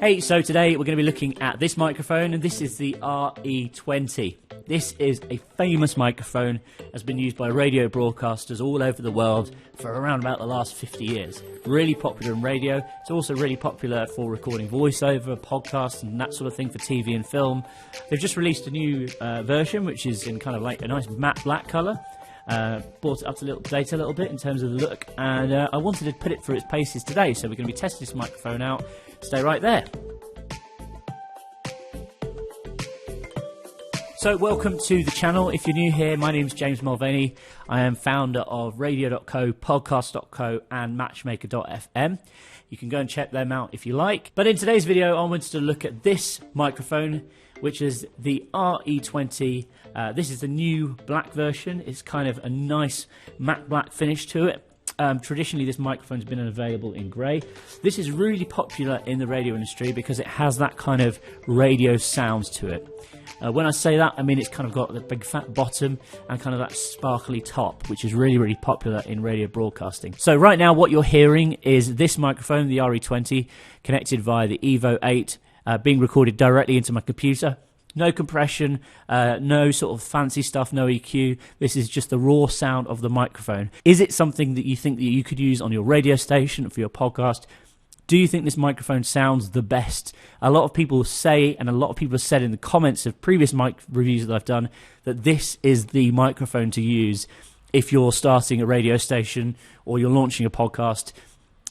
Hey, so today we're going to be looking at this microphone, and this is the RE20. This is a famous microphone, has been used by radio broadcasters all over the world for around about the last 50 years. Really popular in radio. It's also really popular for recording voiceover, podcasts and that sort of thing for TV and film. They've just released a new version, which is in kind of like a nice matte black colour. Brought it up to date a little bit in terms of the look, and I wanted to put it through its paces today, so we're going to be testing this microphone out. Stay right there. So welcome to the channel. If you're new here, my name's James Mulvaney. I am founder of Radio.co, Podcast.co and Matchmaker.fm. You can go and check them out if you like. But in today's video, I wanted to look at this microphone, which is the RE20. This is the new black version. It's kind of a nice matte black finish to it. Traditionally, this microphone's been available in grey. This is really popular in the radio industry because it has that kind of radio sounds to it. When I say that, I mean it's kind of got the big fat bottom and kind of that sparkly top, which is really, really popular in radio broadcasting. So right now what you're hearing is this microphone, the RE20, connected via the Evo 8, being recorded directly into my computer. No compression, no sort of fancy stuff, no EQ. This is just the raw sound of the microphone. Is it something that you could use on your radio station for your podcast? Do you think this microphone sounds the best? A lot of people say, and a lot of people have said in the comments of previous mic reviews that I've done, that this is the microphone to use if you're starting a radio station or you're launching a podcast.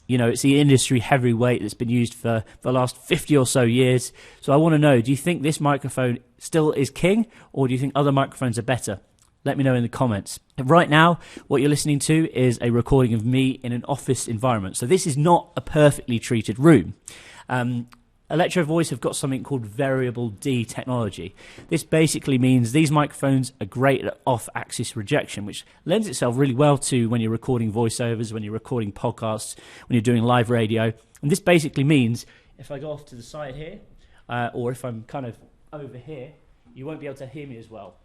You know, it's the industry heavyweight that's been used for the last 50 or so years. So I want to know, do you think this microphone still is king, or do you think other microphones are better? Let me know in the comments. Right now, what you're listening to is a recording of me in an office environment. So this is not a perfectly treated room. Electro Voice have got something called variable D technology. This basically means these microphones are great at off-axis rejection, which lends itself really well to when you're recording voiceovers, when you're recording podcasts, when you're doing live radio. And this basically means if I go off to the side here, or if I'm kind of over here, you won't be able to hear me as well.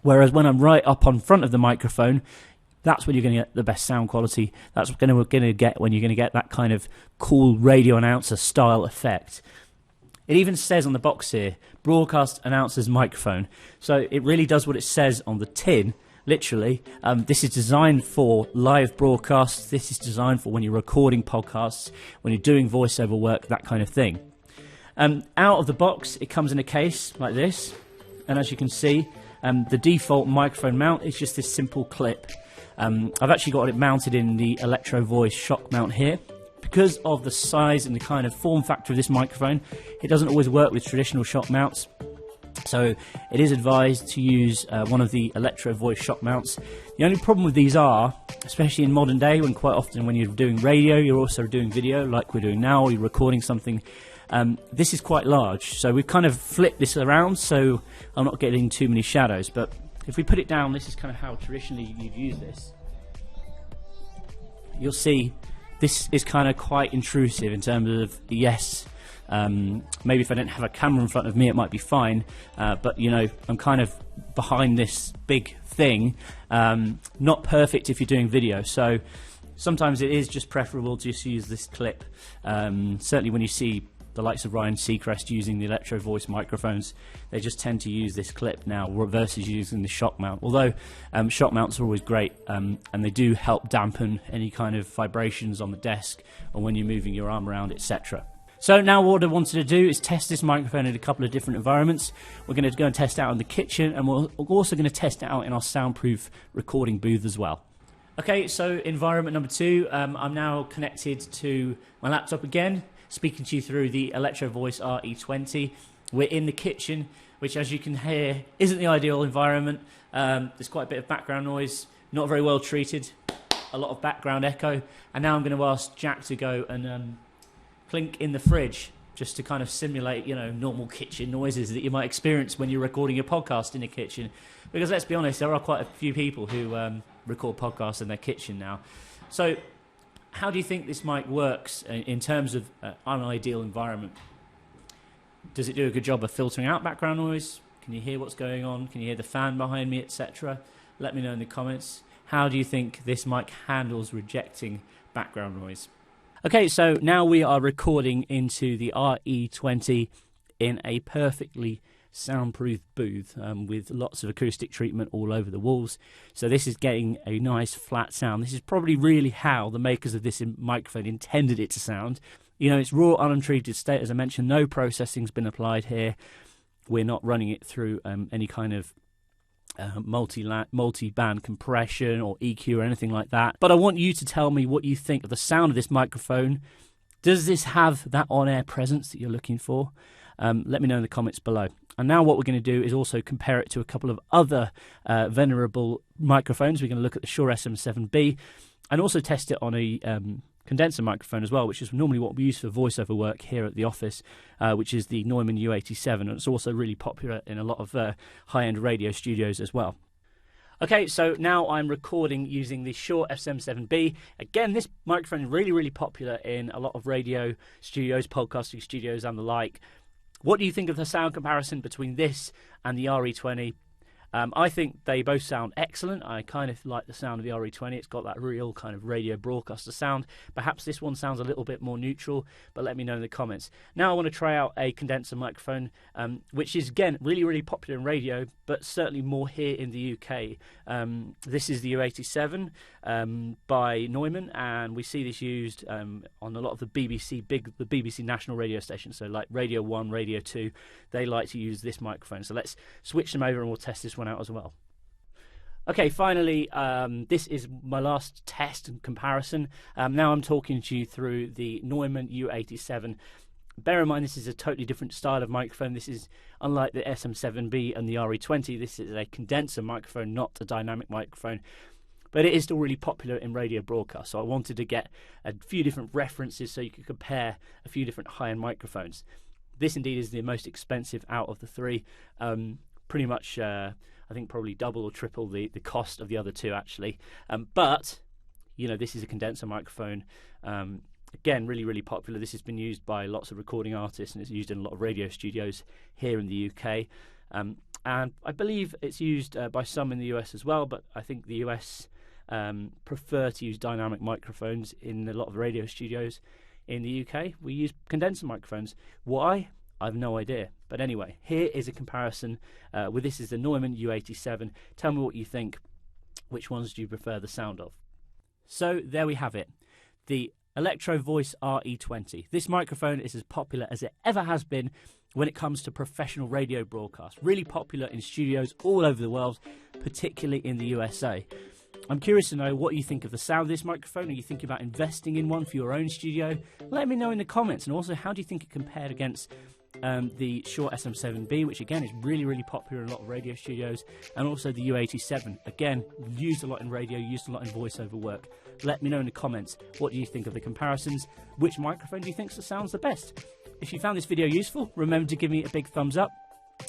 Whereas when I'm right up on front of the microphone, that's when you're going to get the best sound quality. That's what we're going to get when you're going to get that kind of cool radio announcer style effect. It even says on the box here, broadcast announcer's microphone. So it really does what it says on the tin, literally. This is designed for live broadcasts. This is designed for when you're recording podcasts, when you're doing voiceover work, that kind of thing. Out of the box, it comes in a case like this. And as you can see, the default microphone mount is just this simple clip. I've actually got it mounted in the Electro Voice shock mount here. Because of the size and the kind of form factor of this microphone, it doesn't always work with traditional shock mounts. So it is advised to use one of the Electro Voice shock mounts. The only problem with these are, especially in modern day, when quite often when you're doing radio, you're also doing video like we're doing now, or you're recording something. This is quite large, so we've kind of flipped this around so I'm not getting too many shadows. But if we put it down, this is kind of how traditionally you'd use this. You'll see this is kind of quite intrusive in terms of, yes, maybe if I didn't have a camera in front of me it might be fine, but you know, I'm kind of behind this big thing. Not perfect if you're doing video, so sometimes it is just preferable to just use this clip. Certainly when you see the likes of Ryan Seacrest using the Electro Voice microphones, they just tend to use this clip now versus using the shock mount. Although shock mounts are always great, and they do help dampen any kind of vibrations on the desk or when you're moving your arm around, etc. So now what I wanted to do is test this microphone in a couple of different environments. We're going to go and test it out in the kitchen, and we're also going to test it out in our soundproof recording booth as well. Okay, so environment number 2, I'm now connected to my laptop again, speaking to you through the Electro Voice RE20. We're in the kitchen, which as you can hear isn't the ideal environment. There's quite a bit of background noise, not very well treated, a lot of background echo. And now I'm going to ask Jack to go and clink in the fridge, just to kind of simulate, you know, normal kitchen noises that you might experience when you're recording your podcast in a kitchen. Because let's be honest, there are quite a few people who record podcasts in their kitchen now. So how do you think this mic works in terms of an ideal environment? Does it do a good job of filtering out background noise? Can you hear what's going on? Can you hear the fan behind me, etc.? Let me know in the comments. how do you think this mic handles rejecting background noise? Okay, so now we are recording into the RE20 in a perfectly soundproof booth with lots of acoustic treatment all over the walls. So this is getting a nice flat sound. This is probably really how the makers of this microphone intended it to sound. You know, it's raw, untreated state. As I mentioned, no processing's been applied here. We're not running it through any kind of multi-band compression or EQ or anything like that. But I want you to tell me what you think of the sound of this microphone. Does this have that on-air presence that you're looking for? Let me know in the comments below. And now what we're going to do is also compare it to a couple of other venerable microphones. We're going to look at the Shure SM7B and also test it on a condenser microphone as well, which is normally what we use for voiceover work here at the office, which is the Neumann U87, and it's also really popular in a lot of high-end radio studios as well. Okay, so now I'm recording using the Shure SM7B. Again, this microphone is really, really popular in a lot of radio studios, podcasting studios and the like. What do you think of the sound comparison between this and the RE20? I think they both sound excellent. I kind of like the sound of the RE20. It's got that real kind of radio broadcaster sound. Perhaps this one sounds a little bit more neutral, but let me know in the comments. Now I want to try out a condenser microphone, which is, again, really, really popular in radio, but certainly more here in the UK. This is the U87 by Neumann, and we see this used on a lot of the BBC national radio stations, so like Radio 1, Radio 2, they like to use this microphone. So let's switch them over and we'll test this one out as well. Okay, finally, this is my last test and comparison. Now I'm talking to you through the Neumann U87. Bear in mind, this is a totally different style of microphone. This is, unlike the SM7B and the RE20, this is a condenser microphone, not a dynamic microphone. But it is still really popular in radio broadcast, so I wanted to get a few different references so you could compare a few different high-end microphones. This indeed is the most expensive out of the three. Pretty much, I think probably double or triple the cost of the other two, actually. But, you know, this is a condenser microphone. Again, really, really popular. This has been used by lots of recording artists and it's used in a lot of radio studios here in the UK. And I believe it's used by some in the US as well, but I think the US prefer to use dynamic microphones in a lot of radio studios. In the UK, we use condenser microphones. Why? I have no idea. But anyway, here is a comparison with this is the Neumann U87. Tell me what you think. Which ones do you prefer the sound of? So there we have it. The Electro Voice RE20. This microphone is as popular as it ever has been when it comes to professional radio broadcast. Really popular in studios all over the world, particularly in the USA. I'm curious to know what you think of the sound of this microphone. Are you thinking about investing in one for your own studio? Let me know in the comments. And also, how do you think it compared against the Shure SM7B, which again is really, really popular in a lot of radio studios, and also the U87, again used a lot in radio, used a lot in voiceover work. Let me know in the comments, what do you think of the comparisons? Which microphone do you think sounds the best? If you found this video useful, remember to give me a big thumbs up.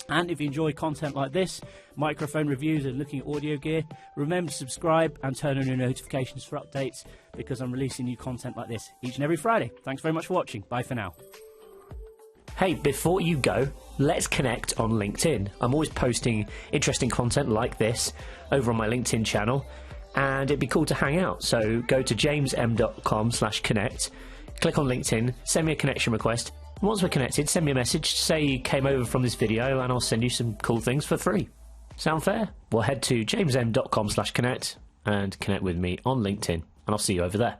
And if you enjoy content like this, microphone reviews and looking at audio gear, remember to subscribe and turn on your notifications for updates, because I'm releasing new content like this each and every Friday. Thanks very much for watching. Bye for now. Hey, before you go, let's connect on LinkedIn. I'm always posting interesting content like this over on my LinkedIn channel, and it'd be cool to hang out. So go to jamesm.com/connect, click on LinkedIn, send me a connection request. Once we're connected, send me a message, say you came over from this video, and I'll send you some cool things for free. Sound fair? Well, head to jamesm.com/connect and connect with me on LinkedIn, and I'll see you over there.